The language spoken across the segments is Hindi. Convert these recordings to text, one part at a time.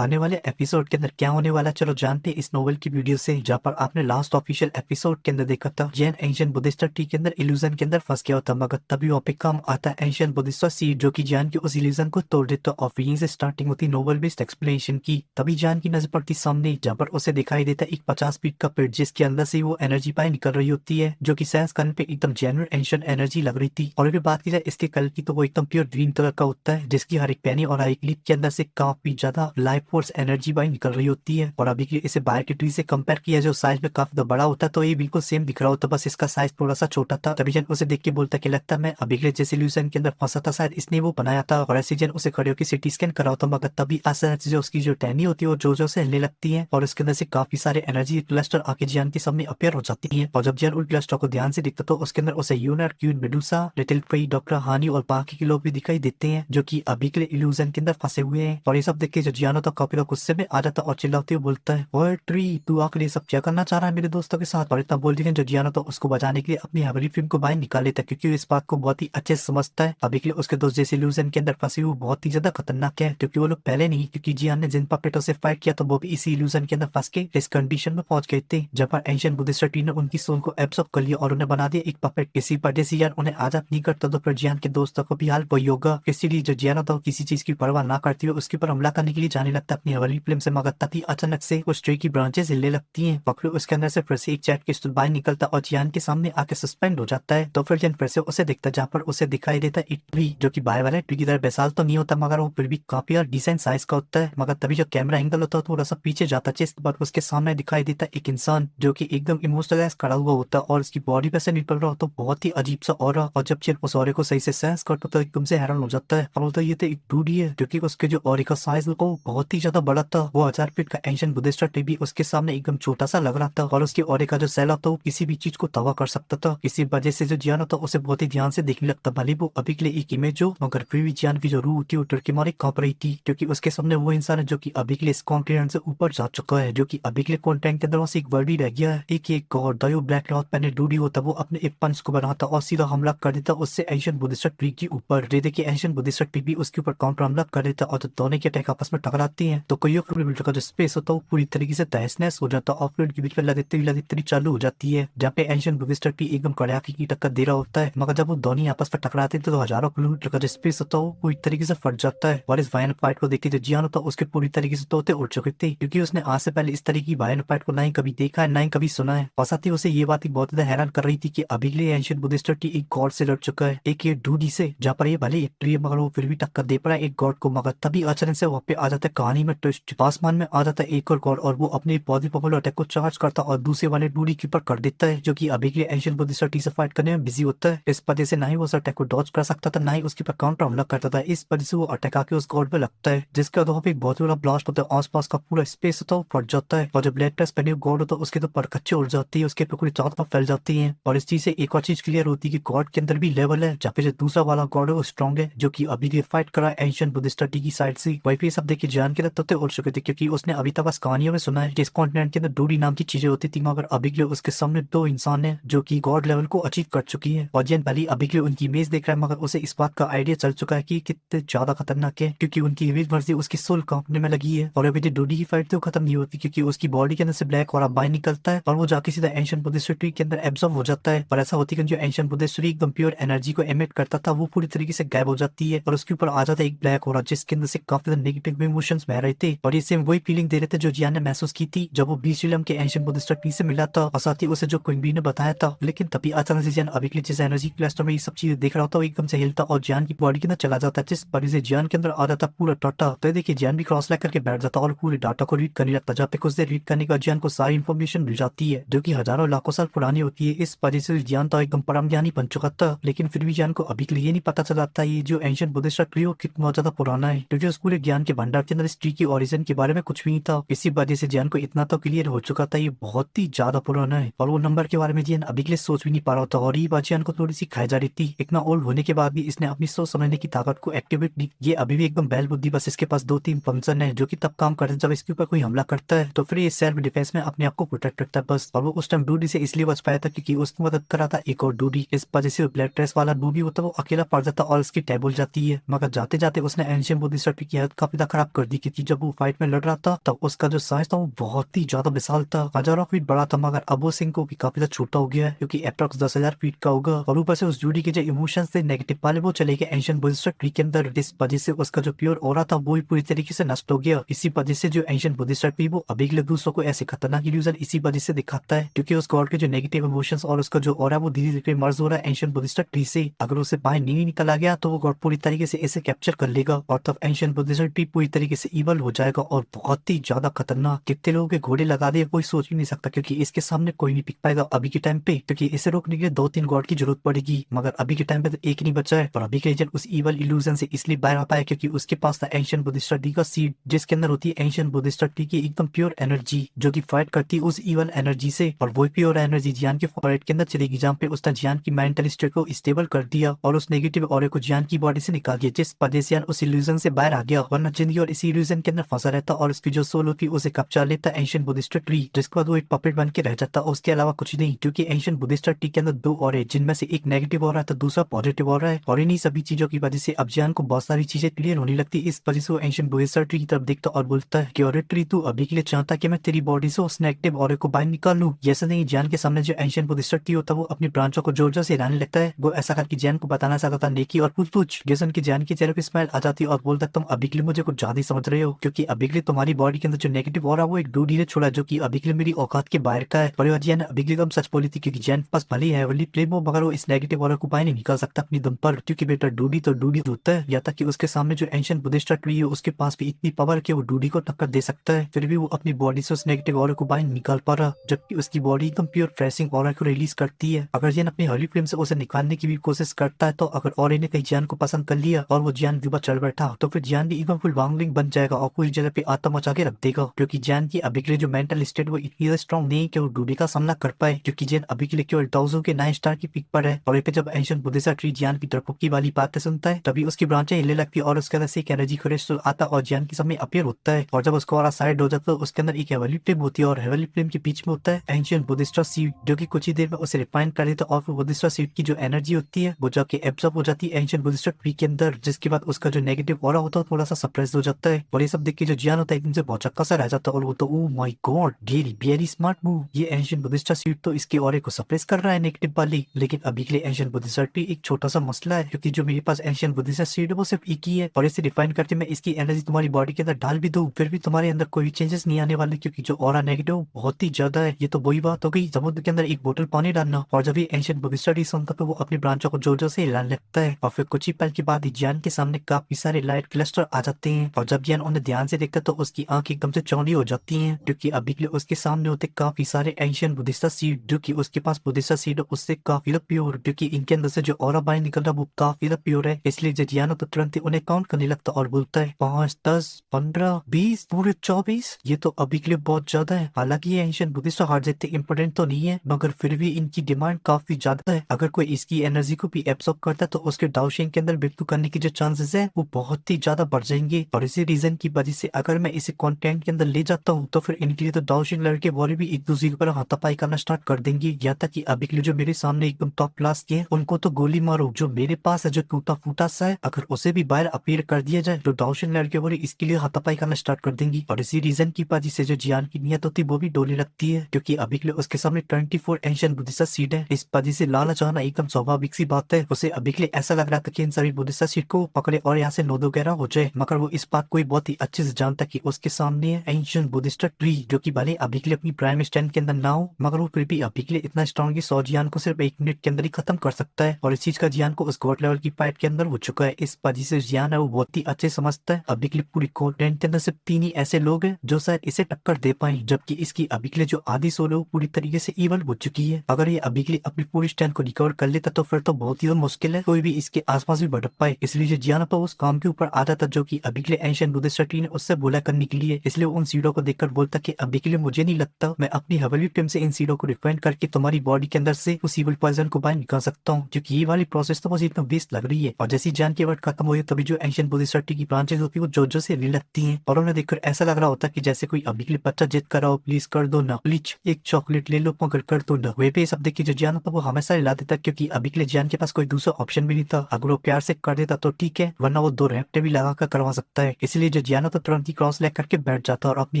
आने वाले एपिसोड के अंदर क्या होने वाला है, चलो जानते हैं इस नोवेल की वीडियो से। जहाँ पर आपने लास्ट ऑफिशियल एपिसोड के अंदर देखा था जैन एंशियंट बुद्धिस्ट ट्री के अंदर इल्यूजन के अंदर फंस गया होता, मगर तभी वहाँ पे काम आता है एंशियंट बुद्धिस्ट सीड जो कि जान के उस इल्यूजन को तोड़ देता और यहीं से स्टार्टिंग होती नोवेल बेस्ड एक्सप्लेनेशन की। तभी जान की नजर पड़ती सामने, जहाँ पर उसे दिखाई देता एक 50 फीट का पेड़ जिसके अंदर से वो एनर्जी पाई निकल रही होती है, जो कि सेंस करने पे एकदम जेन्युइन एंशियंट एनर्जी लग रही थी। और अगर बात की जाए इसके कलर की तो वो एकदम प्योर ग्रीन कलर का होता है, जिसकी हर एक पैनी और हर एक लीफ के अंदर से काफी ज्यादा लाइफ फोर्स एनर्जी बाई निकल रही होती है। और अभी इसे बाहर की ट्री से कंपेयर किया जो साइज में काफी बड़ा होता है तो ये बिल्कुल सेम दिख रहा होता, बस इसका साइज थोड़ा सा छोटा था। तभी जन उसे देख के बोलता कि लगता है मैं अभी जैसे इल्यूजन के अंदर फंसा था, शायद इसने वो बनाया था। और ऐसे जन उसे खड़े होकर सिटी स्कैन करा होता, मगर तभी अचानक से जो उसकी जो टहनी होती है वो जो से हिलने लगती है और उसके अंदर से काफी सारे एनर्जी क्लस्टर आके जियान के सामने अपेयर हो जाती है। और जब जियान उन क्लस्टर को ध्यान से देखता तो उसके अंदर उसे यूनर, क्यून, मेडुसा, लिटिल फ्री, डॉक्टर हानी और बाकी के लोग भी दिखाई देते हैं जो कि अभी के लिए इल्यूजन के अंदर फंसे हुए हैं। और ये सब देख के जो जियान होता काफी गुस्से में आ जाता और चिल्लाते हुए बोलता है, ओए ट्री, तू आखिर ये सब क्या करना चाह रहा है मेरे दोस्तों के साथ। और इतना बोल दिया जो जियान होता उसको बचाने के लिए अपनी हमारी फिल्म को बाहर निकाल लेता है, क्योंकि इस बात को बहुत ही अच्छे से समझता है अभी के लिए उसके दोस्त जैसे इल्यूजन के अंदर फंसे हुए बहुत ही ज्यादा खतरनाक है। क्योंकि वो लोग पहले नहीं, क्योंकि जियान ने जिन पपेटों से फाइट किया तो वो भी इसी इल्यूजन के अंदर फंस के इस कंडीशन में पहुंच गए थे, जब पर एंशियंट बुद्धिस्ट ट्री ने उनकी सोल को एब्सॉर्ब कर लिया और उन्हें बना दिया एक पपेट। इसी वजह से यार उन्हें आजाद नहीं करता तो फिर जियान के दोस्तों को भी हाल वही होगा। इसीलिए जो जियान होता है किसी चीज की परवाह ना करती हुए उसके ऊपर हमला करने के लिए जाने लगता है अपनी हवाली फिल्म से। मगर तभी अचानक से उस ट्री की ब्रांचेस हिलने लगती हैं, पकड़ो उसके अंदर से फिर से एक चैट क्रिस्टल बाहर निकलता और जियान के सामने आके सस्पेंड हो जाता है। तो फिर जियान फिर से उसे दिखता, जहाँ पर उसे दिखाई देता है एक ट्री जो कि बाहर वाले ट्री की तरह बेसाल तो नहीं होता, मगर वो फिर भी काफी और डिसेंट साइज का होता है। मगर तभी जो कैमरा एंगल होता है थोड़ा सा पीछे जाता है, जिसके बाद उसके सामने दिखाई देता है एक इंसान जो कि एकदम इमोशनलाइज खड़ा हुआ होता है और उसकी बॉडी पे से निकल रहा होता है बहुत ही अजीब सा ऑरा। और जब चिर उस ऑरे को सही से सेंस करता तो एकदम से हैरान हो जाता है और बोलता है ये तो एक डूडी है, क्योंकि उसके जो ऑरे का साइज को बहुत ही ज्यादा बड़ा था। वो 1000 फीट का एंशिएंट बुद्धिस्ट ट्री भी उसके सामने एकदम छोटा सा लग रहा था और उसके ऑरे का जो सेल होता वो किसी भी चीज को तबाह कर सकता था। इसी वजह से जो जियान होता उसे बहुत ही ध्यान से देखने लगता, भले वो अभी के लिए एक इमेज हो, मगर फिर भी जियान की जो रूह थी वो टर्की मारी कांप रही थी, क्योंकि उसके सामने वो इंसान है जो कि अभी के लिए इस कॉन्टिनेंट से ऊपर जा चुका है, जो कि अभी के लिए कॉन्टेंट के अंदर से एक वर्ड ही रह गया है। एक गॉड दायो ब्लैक क्लॉथ पहने डूडी होता, वो अपने एक पंच को बनाता और सीधा हमला कर देता उससे एंशिएंट बुद्धिस्ट ट्री के ऊपर। दे देखिए एंशिएंट बुद्धिस्ट ट्री भी उसके ऊपर काउंटर हमला कर देता और जब दोनों के अटैक आपस में टकराती हैं तो कईयों किलोमीटर का जो स्पेस होता है वो पूरी तरीके से तहस नहस हो जाता है और फ्लूइड के बीच में लगातार चालू हो जाती है, जहाँ पे एंशिएंट बुद्धिस्ट ट्री एकदम कड़ाके की टक्कर दे रहा होता है। मगर जब वो दोनों आपस में टकराते थे तो हजारों किलोमीटर का जो स्पेस होता है वो पूरी तरीके से फट जाता है। और इस वायन फाइट को देखते जो जियान होता उसके पूरी तरीके से तोते उड़ चुके थे, क्योंकि उसने आज से पहले इस तरह की वायन फाइट को ना ही कभी देखा है ना ही कभी सुना है। और साथ ही उसे ये बात ही बहुत ज्यादा हैरान कर रही थी कि अभी के लिए एंशिएंट बुद्धिस्ट ट्री एक गॉड से लड़ चुका है, एक ये डूडी से, जहाँ पर ये भले एक ट्री है मगर वो फिर भी टक्कर दे पड़ा एक गॉड को। मगर तभी अचानक से वहाँ पे आ जाता है कहानी में ट्विस्ट, आसमान में आ जाता है एक और गॉड और वो अपने बॉडी पॉपुलर अटैक को चार्ज करता और दूसरे वाले डूडी के ऊपर कर देता है, जो कि अभी के लिए एंशिएंट बुद्धिस्ट ट्री से फाइट करने में बिजी होता है। इस वजह से ना ही वो उस अटैक को डॉज कर सकता था ना ही उसके ऊपर काउंटर हमला करता था, इस वजह से वो अटैक आके उस गॉड पे लगता है, जिसके बाद वहाँ पे एक बहुत बड़ा ब्लास्ट होता है, आसपास का पूरा स्पेस होता है वो फट जाता है और जब ब्लैक ड्रेस पहने गॉड होता है उसके तो परकच्चे उड़ जाती है, उसके पे पूरी चारों तरफ फैल जाती है। और इस चीज से एक और चीज क्लियर होती है कि गॉड के अंदर भी लेवल है, जहाँ पे जो दूसरा वाला गॉड है वो स्ट्रॉन्ग है, जो कि अभी भी फाइट करा एंशिएंट बुद्धिस्ट ट्री की साइड से। वही पे सब देखिए जान के तत्व उड़ चुके थे, क्योंकि उसने अभी तक बस कहानियों में सुना है कि इस कॉन्टिनेंट के अंदर डूडी नाम की चीजें होती थी, मगर अभी के लिए उसके सामने दो इंसान है जो कि गॉड लेवल को अचीव कर चुकी है। और जैन भली अभी के लिए उनकी इमेज देख रहा है, मगर उसे इस बात का आइडिया चल चुका है कि कितने ज्यादा खतरनाक है, क्योंकि उनकी इमेज मर्जी उसकी सोल कांपने में लगी है। और अभी जो डूडी की फाइट तो खत्म नहीं होती, क्योंकि उसकी बॉडी के अंदर से ब्लैक और बाहर निकलता है और वो जाके सीधा एंशिएंट बुद्धिस्ट ट्री के अंदर एब्जॉर्ब हो जाता है। और ऐसा होती है कि जो एंशिएंट बुद्धिस्ट ट्री एकदम प्योर एनर्जी को एमिट करता था वो पूरी तरीके से गायब हो जाती है और उसके ऊपर आ जाता है एक ब्लैक और जिसके अंदर से काफी नेगेटिव इमोशंस बह रहे थे। और ये सेम वही फीलिंग दे रहे थे जो जियान ने महसूस की थी जब वो बीच रिलम के एंशिएंट बुद्धिस्ट ट्री से मिला था, और साथ ही उसे जो क्वीन बी ने बताया था। लेकिन तभी अचानक से जियान अभी के लिए जिस एनर्जी क्लस्टर में ये सब चीजें देख रहा होता है वो एकदम से हिलता और जियान की बॉडी के अंदर चला जाता है, जिस वजह से जियान के अंदर आ जाता पूरा डाटा। तो देखिए जियान भी क्रॉस लाइक करके बैठ जाता और पूरे डाटा को रीड करने लगता, जहाँ पे कुछ देर रीड करने के बाद जियान को सारी इन्फॉर्मेशन मिल जाती है जो कि हजारों लाखों साल पुरानी होती है। इस वजह से जियान तो एकदम परम ज्ञानी बन चुका था, लेकिन फिर भी जियान को अभी के लिए ये नहीं पता चला था ये जो एंशिएंट बुद्धिस्ट ट्री वो कितना ज्यादा पुराना है, क्योंकि उस पूरे ज्ञान के भंडार के अंदर इस ट्री की ओरिजिन के बारे में कुछ भी नहीं था। इसी वजह से जियान को इतना तो क्लियर हो चुका था ये बहुत ही ज्यादा पुराना है और वो नंबर के बारे में जियान अभी के लिए सोच भी नहीं पा रहा था। और ये बात जियान को थोड़ी सी खाई जा रही थी, इतना ओल्ड होने के बाद भी इसने अपनी सोच समझने की ताकत को एक्टिवेट नहीं, ये अभी भी एकदम बैल बुद्धि, बस इसके पास 2-3 फंक्शन है जो कि तब काम करते हैं जब इसके ऊपर कोई हमला करता है तो फिर ये सेल्फ डिफेंस में अपने आप को प्रोटेक्ट करता है बस। और वो उस टाइम डूडी से इसलिए बच पाया था क्योंकि उसकी मदद करा था एक और डूडी, इस वजह से ब्लैक ड्रेस वाला डूडी होता है वो अकेला पड़ जाता और उसकी टैब हो जाती है। मगर जाते जाते उसने एंशिएंट बुद्धिस्ट ट्री की हालत काफी खराब कर दी, क्योंकि जब वो फाइट में लड़ रहा था तब उसका जो साइज था वो बहुत ही ज्यादा विशाल था, हजारों फीट बड़ा था, मगर अबू सिंह को भी काफी ज्यादा छोटा हो गया है क्योंकि अप्रॉक्स 10,000 फीट का होगा। और ऊपर से उस जूडी के जो इमोशंस थे नेगेटिव वाले वो चले गए एंशिएंट बुद्धिस्ट ट्री के अंदर, जिस वजह से उसका जो प्योर ऑरा था वो भी पूरी तरीके से नष्ट हो गया। इसी वजह से जो एंशिएंट बुद्धिस्ट ट्री वो अभी के लिए दूसरों को ऐसे खतरनाक इल्यूजन इसी वजह से दिखाता है क्योंकि उस गॉड के जो नेगेटिव इमोशंस और उसका जो ऑरा वो धीरे धीरे मर्ज हो रहा है एंशिएंट बुद्धिस्ट ट्री से। अगर उसे बाहर नहीं निकल आ गया तो वो गॉड पूरी तरीके से इसे कैप्चर कर लेगा और तब एंशिएंट बुद्धिस्ट ट्री पूरी तरीके से इवल हो जाएगा और बहुत ही ज्यादा खतरनाक। कितने लोगों के घोड़े लगा दिए कोई सोच ही नहीं सकता क्योंकि इसके सामने कोई नहीं टिक पाएगा अभी के टाइम पे, क्योंकि इसे रोकने के लिए 2-3 गॉड की जरूरत पड़ेगी, मगर अभी के टाइम पे तो एक नहीं बचा है। और अभी के एजेंट उस इवल इल्यूजन से इसलिए बाहर आ पाया क्योंकि उसके पास था एंशिएंट बुद्धिस्ट ट्री का सीड, जिसके अंदर होती है एंशिएंट बुद्धिस्ट ट्री की एकदम प्योर एनर्जी जो की फाइट करती है उस इवल एनर्जी से। और वही प्योर एनर्जी जियान के फाइट के अंदर चलेगी जहाँ पे उसने जियान की मेंटल स्टेट को स्टेबल कर दिया और उस नेगेटिव ऑरे को जियान की बॉडी से निकाल दिया, जिस वजह से उस इल्यूजन से बाहर आ गया, वरना जिंदगी और इसी इल्यूजन के अंदर फंसा रहता और उसकी जो सोल होती उसे कब्जा लेता एंशिएंट बुद्धिस्ट ट्री, जिसके बाद वो एक पपेट बन के रह जाता और उसके अलावा कुछ नहीं। क्योंकि एंशिएंट बुद्धिस्ट ट्री के अंदर 2 ऑरे जिनमें से एक नेगेटिव ऑरा था दूसरा पॉजिटिव ऑरा है, और इन्हीं सभी चीजों की वजह से अब जियान को बहुत सारी चीजें क्लियर होने लगती। इस वजह से वो एंशिएंट बुद्धिस्ट ट्री की तरफ देखता और बोलता है कि ऑरे ट्री तू अभी के लिए चाहता कि मैं तेरी बॉडी से उस नेगेटिव ऑरे को बाहर निकाल लूं। जैसे नहीं जियान के सामने जो एंशिएंट बुद्धिस्ट ट्री होता है वो अपनी ब्रांचों को जोर जोर से हिलाने लगता है। वो ऐसा करके जियान को बताना चाहता था नेकी और पूछ पूछ, जैसे की जियान के चेहरे पे स्माइल आ जाती है और बोलता तुम अभी के लिए मुझे कुछ ज्यादा ही समझ रहे हो क्योंकि अभी के लिए तुम्हारी बॉडी के अंदर जो नेगेटिव ऑरा वो एक डूडी ने छोड़ा जो कि अभी के लिए मेरी औकात के बाहर का है। पर जियान अभी के लिए कम सच बोली थी क्योंकि जियान के पास भले ही है वाली प्लेम हो मगर वो इस नेगेटिव ऑरा को बाहर नहीं निकाल सकता अपनी दम पर, क्योंकि बेटा डूडी तो डूडी होता है, या तक कि उसके सामने जो एंशिएंट बुद्धिस्ट ट्री है उसके पास भी इतनी पावर कि वो डूडी को टक्कर दे सकता है, फिर भी वो अपनी बॉडी से उस नेगेटिव ऑरा को बाहर निकाल पा रहा जबकि उसकी बॉडी एकदम प्योर फ्रेशिंग ऑरा को रिलीज करती है। अगर जियान अपनी हॉली फ्लेम से उसे निकालने की भी कोशिश करता है तो अगर ऑरे ने कहीं जियान को पसंद कर लिया और वो जियान के ऊपर चढ़ बैठा तो फिर जियान भी एकदम फुल वांगलिंग बन जाएगा और पूरी जगह पे आत्मा मचा के रख देगा, क्योंकि जियान की अभी के लिए जो मेंटल स्टेट वो इतनी स्ट्रॉन्ग नहीं है कि वो डूडी का सामना कर पाए, क्योंकि जियान अभी के लिए केवल 1000 के 9 स्टार की पिक पर है। और पे जब एंशिएंट बुद्धिस्ट ट्री जियान की डरपोकी वाली बातें सुनता है तभी उसकी ब्रांचें हिलने लगती है और उसके अंदर से एक एनर्जी क्रिस्टल आता और जियान के सामने अपीयर होता है, और जब उसको और साइड हो जाता है तो उसके अंदर एक हेवनली फ्लेम होती है और हेवनली फ्लेम के बीच में होता है एंशिएंट बुद्धिस्ट सीड जो कि कुछ ही देर में उसे रिफाइन कर देता है और फिर बुद्धिस्ट सीड की जो एनर्जी होती है वो जाके एब्जॉर्ब हो जाती है एंशिएंट बुद्धिस्ट ट्री के अंदर, जिसके बाद उसका जो नेगेटिव ऑरा होता है थोड़ा सा सप्रेस हो जाता है। और ये सब देख के जो जियान होता है एकदम से बहुत चक्का सा रह जाता है और वो तो oh my God really very smart move, ये एंशिएंट बुद्धिस्ट सीड तो इसके ऑरे को सप्रेस कर रहा है नेगेटिव वाली। लेकिन अभी के लिए एंशिएंट बुद्धिस्ट ट्री एक छोटा सा मसला है क्योंकि जो मेरे पास एंशिएंट बुद्धिस्ट सीड है वो सिर्फ एक ही है और इसे डिफाइन करते मैं इसकी एनर्जी तुम्हारी बॉडी के अंदर डाल भी दूं फिर भी तुम्हारे अंदर कोई चेंजेस नहीं आने वाले क्योंकि जो ऑरा नेगेटिव बहुत ही ज्यादा है। ये तो वही बात हो गई समुद्र के अंदर एक बोतल पानी डालना, और जब ये एंशिएंट बुद्धिस्ट ट्री सुनता तो वो अपनी ब्रांचों को जोर जोर से हिलाने लगता है और फिर कुछ ही पल के बाद ही जियान के सामने काफी सारे लाइट क्लस्टर आ जाते हैं और जब जियान उन्हें ध्यान से देखता तो उसकी आंख एकदम से चौड़ी हो जाती हैं क्योंकि अभी के लिए उसके सामने होते काफी सारे एंशिएंट बुद्धिस्ट सीड जो कि उसके पास बुद्धिस्ट सीड उससे काफी प्योर, क्योंकि इनके अंदर से जो ऑरा बाहर निकल रहा वो काफी प्योर है। इसलिए जो जियान तो तुरंत ही उन्हें काउंट करने लगता और बोलता है 5, 10, 15, 20 पूरे 24, ये तो अभी के लिए बहुत ज्यादा है। हालांकि ये एंशिएंट बुद्धिस्ट हार्ट जितने इंपोर्टेंट तो नहीं है मगर फिर भी इनकी डिमांड काफी ज्यादा है। अगर कोई इसकी एनर्जी को भी एब्सॉर्ब करता है तो उसके डाउशिंग के अंदर मृत्यु करने की जो चांसेस है वो बहुत ही ज्यादा बढ़ जाएंगे, और इसी रीजन की वजह से अगर मैं इसे कंटेंट के अंदर ले जाता हूँ तो फिर इनके लिए तो डाउशिंग लड़के वाले भी एक दूसरे के ऊपर हाथापाई करना स्टार्ट कर देंगे, यहाँ तक कि अभी के लिए जो मेरे सामने एकदम टॉप क्लास के हैं उनको तो गोली मारो, जो मेरे पास है जो टूटा फूटा सा है अगर उसे भी बाहर अपीयर कर दिया जाए तो डाउशिंग लड़के वाले इसके लिए हाथापाई करना स्टार्ट कर देंगी। और इसी रीजन की वजह से जो जियान की नियत होती है वो भी डोलने लगती है क्योंकि अभी के लिए उसके सामने 24 एंशिएंट बुद्धिस्ट सीड है। इस वजह से लालच आना एकदम स्वाभाविक सी बात है। उसे अभी के लिए ऐसा लग रहा था कि इन सभी बुद्धिस्ट सीड को पकड़े और यहाँ से नोद वगैरह हो जाए, मगर वो इस बात को बहुत ही अच्छे से जानता कि उसके सामने है एंशिएंट बुद्धिस्ट ट्री जो कि भले अभी के लिए अपनी प्राइम स्टैंड के अंदर ना हो मगर वो फिर भी अभी के लिए इतना स्ट्रॉन्ग कि 100 जियान को सिर्फ 1 मिनट के अंदर ही खत्म कर सकता है, और इस चीज का जियान को उस गॉड लेवल की फाइट के अंदर हो चुका है। इस वजह से जियान है वो बहुत ही अच्छे समझता है अभी के लिए पूरी कॉन्टेंट के अंदर सिर्फ 3 ही ऐसे लोग हैं जो शायद इसे टक्कर दे पाए, जबकि इसकी अभी के लिए जो आधी सोल है वो पूरी तरीके से इवल हो चुकी है। अगर ये अभी के लिए अपनी पूरी स्टैंड को रिकवर कर लेता तो फिर तो बहुत ही मुश्किल है कोई भी इसके आसपास भी भटक पाए। इसलिए जो जियान पर उस काम के ऊपर आता था जो कि अभी के लिए एंशिएंट बुद्धिस्ट ट्री ने उससे बोला करने के लिए, इसलिए उन सीडों को देखकर बोलता कि अभी के लिए मुझे नहीं लगता मैं अपनी हवेली फ्लेम से इन सीडों को रिफाइन करके तुम्हारी बॉडी के अंदर से उस इवल पॉइजन को बाहर निकाल सकता हूँ, क्योंकि ये वाली प्रोसेस तो मुझे इतना बेस्ट लग रही है। और जैसी जान की वर्ड खत्म हुई तभी जो एंशिएंट बुद्धिस्ट ट्री की ब्रांचेस होती है वो जोर से हिलने लगती हैं और उन्हें देखकर ऐसा लग रहा होता कि जैसे कोई अभी के लिए बच्चा जिद कर रहा हो, प्लीज कर दो ना, प्लीज एक चॉकलेट ले लो मगर कर दो ना। वे पे सब देखिए जो जियान होता वो हमेशा हिला देता क्योंकि अभी के लिए जियान के पास कोई दूसरा ऑप्शन भी नहीं था। अगर वो प्यार से कर देता तो ठीक है वरना वो 2 रैप्टे भी लगा कर करवा सकता है। इसलिए जो जियानो तो तुरंत ही क्रॉस लेग करके बैठ जाता है और अपनी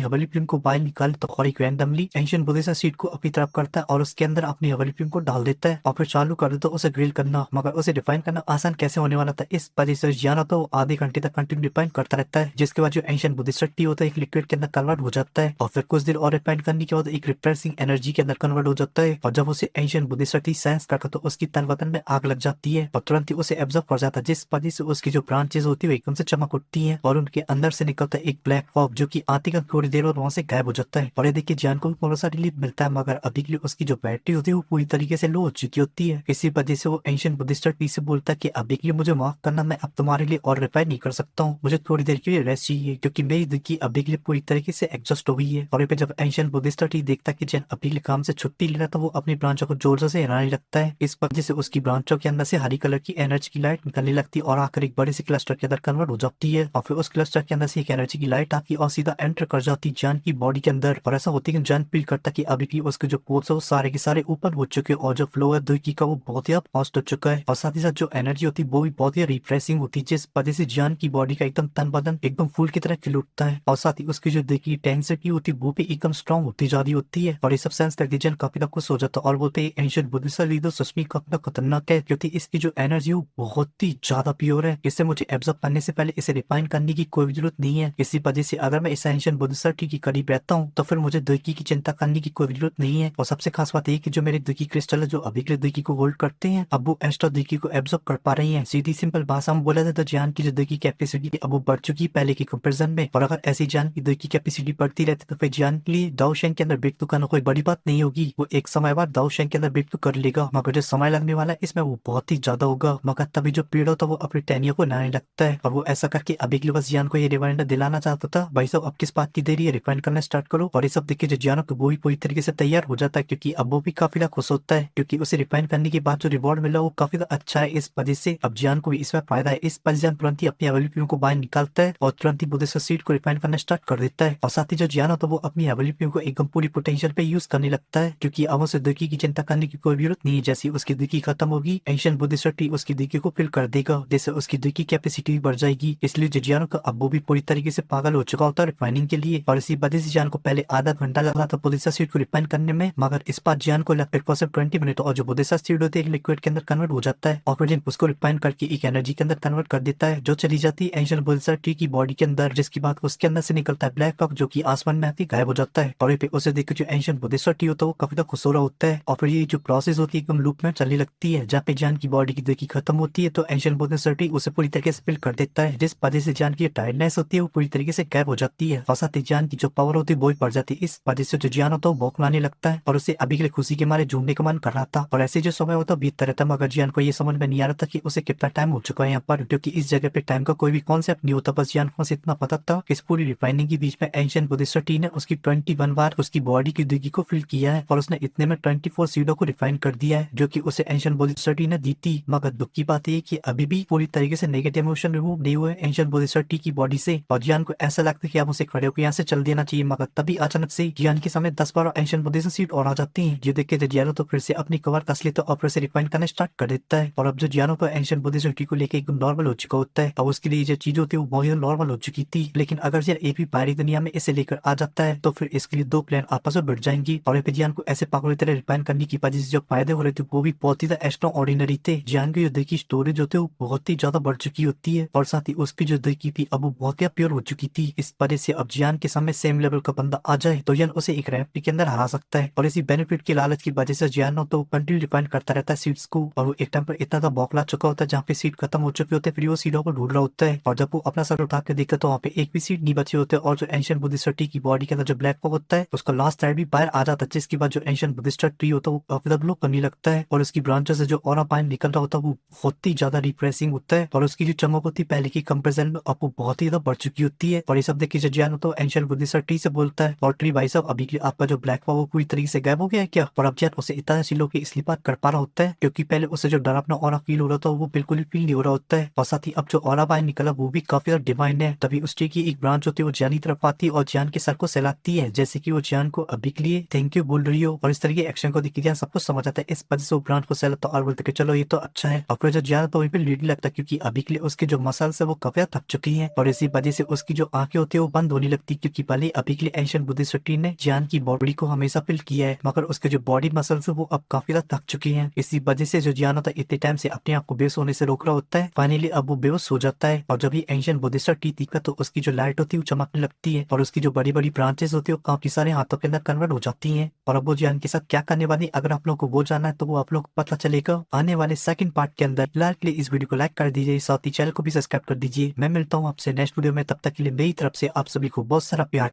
हवेली फिल्म को बाहर निकाल तो खौरिक रैंडमली एंशियंट बुद्धिस्ट सीट को अपनी तरफ करता है और उसके अंदर अपनी हवेली फिल्म को डाल देता है और फिर चालू कर देता है उसे ग्रिल करना। मगर उसे डिफाइन करना आसान कैसे होने वाला था, इस वजह से जियानो तो आधे घंटे तक कंटिन्यू डिफाइन करता रहता है, जिसके बाद जो एंशियंट बुद्धिस्ट टी होता है एक लिक्विड के अंदर कन्वर्ट हो जाता है और फिर कुछ देर और रिफाइन करने के बाद एक रिफ्रेशिंग एनर्जी के अंदर कन्वर्ट हो जाता है। और जब उसे एंशियंट बुद्धिस्ट टी सेंस करता तो उसकी तन बदन में आग लग जाती है और तुरंत ही उसे एब्जॉर्ब कर जाता है, जिस वजह से उसकी जो ब्रांचेस होती है एकदम से चमक उठती है और उनके अंदर से निकलता है एक ब्लैक फॉग जो कि आते का थोड़ी देर और वहां से गायब हो जाता है। और ये देखिए जान को भी थोड़ा सा रिलीफ मिलता है, मगर अभी के लिए उसकी जो बैटरी होती है वो पूरी तरीके से लो हो चुकी होती है। इसी वजह से वो एंशियंट बुद्धिस्ट टी से बोलता है कि अभी के लिए मुझे माफ करना, मैं अब तुम्हारे लिए और रिपेयर नहीं कर सकता हूँ, मुझे थोड़ी देर के लिए रेस्ट चाहिए क्योंकि मेरी जिंदगी अभी के लिए पूरी तरीके से एग्जॉस्ट हो गई है। और जब एंशियंट बुद्धिस्ट टी देखता है कि जैन अभी के लिए काम से छुट्टी ले रहा था वो अपनी ब्रांचों को जोर से हिलाने लगता है। इस वजह से उसकी ब्रांचों के अंदर से हरी कलर की एनर्जी की लाइट निकलने लगती है और आकर एक बड़े से क्लस्टर के अंदर कन्वर्ट हो जाती है और फिर उस क्लस्टर के अंदर से एक एनर्जी की लाइट आती है और सीधा एंटर कर जाती है जान की बॉडी के अंदर। और ऐसा होती है कि जान फील करता कि अभी भी उसके जो पोर्स है वो सारे के सारे ओपन हो चुके हैं और जो फ्लो है दुखी का वो बहुत ही फास्ट हो चुका है और साथ ही साथ जो एनर्जी होती है वो भी बहुत ही रिफ्रेशिंग होती है, जिस वजह से जान की बॉडी का एकदम तन बदन एकदम फूल की तरह खिल उठता है और साथ ही उसकी जो देखी टेंसिटी होती है वो भी एकदम स्ट्रॉन्ग होती जा रही होती है। और ये सब सेंस करके जान काफी ज्यादा खुश हो जाता है और बोलते हैं एंशियंट बुद्धिस्ट लीडर सच में काफी ज्यादा खतरनाक है क्योंकि इसकी जो एनर्जी है वो बहुत ही ज्यादा प्योर है, इससे मुझे एब्जॉर्ब करने से पहले इसे रिफाइन करने की कोई जरूरत नहीं है। इसी वजह से अगर मैं इस एंशियंट बुद्धिस्ट के करीब रहता हूँ तो फिर मुझे दुखी की चिंता करने की कोई जरूरत नहीं है। और सबसे खास बात यह कि जो मेरे दुखी क्रिस्टल है जो अभी के दुखी को होल्ड करते हैं अब वो एक्स्ट्रा दुखी को एब्जॉर्ब कर पा रही है। सीधी सिंपल भाषा में बोला जाए तो जान की जो दुखी कैपेसिटी अब वो बढ़ चुकी है पहले के कंपेरिजन में। और अगर ऐसी जान की दुखी कैपेसिटी बढ़ती रहती तो फिर जान के लिए दाओशेंग के अंदर ब्रेक तो करना कोई बड़ी बात नहीं होगी, वो एक समय बाद दाओशेंग के अंदर ब्रेक तो कर लेगा, मगर जो समय लगने वाला है इसमें वो बहुत ही ज्यादा होगा। मगर तभी जो पीड़ होता है वो अपनी टहनियों को नहाने लगता है और वो ऐसा करके अभी के लिए बस जान को ये रिमाइंडर दिलाना चाहता था भाई साहब अब किस बात की देरी है, रिफाइन करना स्टार्ट करो। और ये सब देखिए जो जानो वो भी पूरी तरीके से तैयार हो जाता है क्योंकि अब वो भी काफी ज्यादा खुश होता है क्योंकि उसे रिफाइन करने के बाद जो रिवॉर्ड मिला वो काफी ज्यादा अच्छा है। इस वजह से अब जान को भी इसमें फायदा है। इस वजह जान तुरंत ही अपनी हवेली को बाहर निकालता है और तुरंत ही बुद्धिस्ट सीट को रिफाइन करना स्टार्ट कर देता है। और साथ ही जो जान होता है वो अपनी हवेली को एकदम पूरी पोटेंशियल पे यूज करने लगता है क्योंकि अब उसे दुखी की चिंता करने की कोई जरूरत नहीं है। जैसी उसकी दुखी खत्म होगी एंशियंट बुद्धिस्ट टी उसकी दुखी को फिल कर देगा, जैसे उसकी दुखी कैपेसिटी बढ़ जाएगी। इसलिए जियानो का अब वो भी पूरी तरीके से पागल हो चुका होता है रिफाइनिंग के लिए। और इसी वजह से जान को पहले आधा घंटा लगा था बुद्धिस्ट सीट को रिफाइन करने में, मगर इस बार जान को लगभग 20 मिनट और जो बुद्धिस्ट सीट होती है एक लिक्विड के अंदर कन्वर्ट हो जाता है और फिर उसको रिफाइन करके एक एनर्जी के अंदर कन्वर्ट कर देता है जो चली जाती है एंशियंट बुद्धिस्ट टी की बॉडी के अंदर, जिसकी बात उसके अंदर से निकलता है ब्लैक फॉग जो कि आसमान में आती गायब हो जाता है। और फिर उसे देख जो एंशियंट बुद्धिस्ट टी होता है वो काफी ज्यादा खुश हो रहा होता है और फिर ये जो प्रोसेस होती है एकदम लूप में चलने लगती है जहाँ पे जान की बॉडी की देखी खत्म होती है तो एंशियंट बुद्धिस्ट टी उसे पूरी तरीके से फिल कर देता है, जिस वजह से जान की टायर्डनेस होती है वो पूरी तरीके से गायब हो जाती है और साथ ही जान की जो पावर होती है वो भी बढ़ जाती है। इस वजह से जो जान होता है वो बौखलाने लगता है और उसे अभी के लिए खुशी के मारे झूमने का मन कर रहा था। और ऐसे जो समय होता है बीतता रहता, मगर जान को ये समझ में नहीं आ रहा था कि उसे कितना टाइम हो चुका है यहाँ पर, क्योंकि इस जगह पे टाइम का कोई भी कॉन्सेप्ट नहीं होता। बस जान को इतना पता था कि इस पूरी रिफाइनिंग के बीच में एंशियंट बुद्धिस्ट टी ने उसकी 21 बार उसकी बॉडी की दुखी को फिल किया है और उसने इतने में 24 सीडो को रिफाइन कर दिया है जो कि उसे एंशियंट बुद्धिस्ट टी ने दी थी। मगर दुख की बात है कि अभी भी पूरी तरीके से नेगेटिव इमोशन रिमूव नहीं हुए एंशियंट बुद्धिस्ट टी की बॉडी से और जान को ऐसा लगता है कि अब उसे खड़े होकर यहाँ से चल देना चाहिए, मगर तभी अचानक से जान के सामने 10-12 एंशियंट बुद्धिस्ट सीट और आ जाती हैं। ये देख के जियानो तो फिर से अपनी कवर कस लेता और फिर से रिफाइन करना स्टार्ट कर देता है और अब जो जियानो तो एंशियंट बुद्धिस्ट टी को लेकर एकदम नॉर्मल हो चुका होता है और उसके लिए जो चीज होती है वो बहुत नॉर्मल हो चुकी थी। लेकिन अगर यार एक भी बाहरी दुनिया में इसे लेकर आ जाता है तो फिर इसके लिए दो प्लान आपस में बढ़ जाएंगी और फिर जियान को ऐसे पागल की तरह रिफाइन करने की वजह से जो फायदे हो रहे थे वो भी बहुत ही एक्स्ट्रा ऑर्डिनरी थे। जियान की जो दिल की स्टोरेज होती है वो बहुत ही ज्यादा बढ़ चुकी होती है और साथ ही उसकी जो दिल की थी अब वो बहुत ही प्योर हो चुकी थी। इस वजह से अब जियान के सामने सेम लेवल का बंदा आ जाए तो जियान उसे एक रैंप के अंदर हरा सकता है और इसी बेनिफिट की लालच की वजह से जियान तो कंटिन्यू रिफाइन करता रहता है सीट्स को और वो एक टाइम पर इतना तो बौखला चुका होता है जहाँ पे सीट खत्म हो चुके होते फिर वो सीटों को ढूंढ रहा होता है और जब वो अपना सर उठा के देखता तो वहाँ पे एक भी सीट नहीं बची होते और जो एंशियंट बुद्धिस्ट टी की बॉडी के अंदर जो ब्लैक फॉग होता है उसका लास्ट साइड भी बाहर आ जाता है, जिसके बाद जो एंशियंट बुद्धिस्ट ट्री होता है वो काफी ज्यादा ग्लो करने लगता है और उसकी ब्रांचेस से जो ऑरा पानी निकल रहा होता है वो बहुत ही ज्यादा रिफ्रेशिंग होता है और उसकी जो चमक होती है पहले की कंपेरिजन में अब वो बहुत ही ज्यादा बढ़ चुकी होती है। और ये सब देखिए जियानो तो एंशियंट बुद्धिस्ट ट्री से बोलता है और ट्री भाई साहब अभी आपका जो ब्लैक फॉग वो पूरी तरीके से गायब हो गया है क्या? और अब जियान उसे इतना सिलो के इसलिए बात कर पा रहा होता है क्योंकि पहले उसे जो डर अपना ऑरा फील हो रहा था वो बिल्कुल भी फील नहीं हो रहा होता है और साथ ही अब जो ऑरा बाहर निकला वो भी काफी ज्यादा डिवाइन है। तभी उस ट्री की एक ब्रांच होती है वो जियान की तरफ आती है और जियान के सर को सहलाती है जैसे कि वो जियान को अभी के लिए थैंक यू बोल रही हो और इस तरह के एक्शन को देखिए सब कुछ समझ आता है। इस वजह से वो ब्रांच को सहलाता और बोलते कि चलो ये तो अच्छा है और फिर जो जियान तो वहीं पे लीड लगता है क्योंकि अभी के लिए उसके जो मसल्स है वो काफी थक चुकी है और इसी इसी वजह से उसकी जो आंखें होती है वो बंद होने लगती, क्योंकि भले अभी के लिए एंशिएंट बुद्धिस्ट टीम ने जियान की बॉडी को हमेशा फिल किया है, मगर उसके जो बॉडी मसल्स है वो अब काफी ज्यादा थक चुकी हैं। इसी वजह से जो जियान होता है इतने टाइम से अपने आप को बेहोश होने से रोक रहा होता है। फाइनली अब वो बेहोश हो जाता है और जब ये एंशिएंट बुद्धिस्ट टी दिखता तो उसकी जो लाइट होती है वो चमकने लगती है और उसकी जो बड़ी बड़ी ब्रांचेस होती है वो काफी सारे हाथों के अंदर कन्वर्ट हो जाती हैं। और अब वो जियान के साथ क्या करने वाली, अगर आप लोग को वो जानना है तो वो आप लोग को पता चलेगा आने वाले सेकंड पार्ट के अंदर। फिलहाल के लिए इस वीडियो को लाइक कर दीजिए, साथ ही चैनल को भी सब्सक्राइब कर दीजिए। मैं मिलता हूँ आपसे नेक्स्ट वीडियो में, तब तक के लिए मेरी तरफ से आप सभी को बहुत सारा प्यार।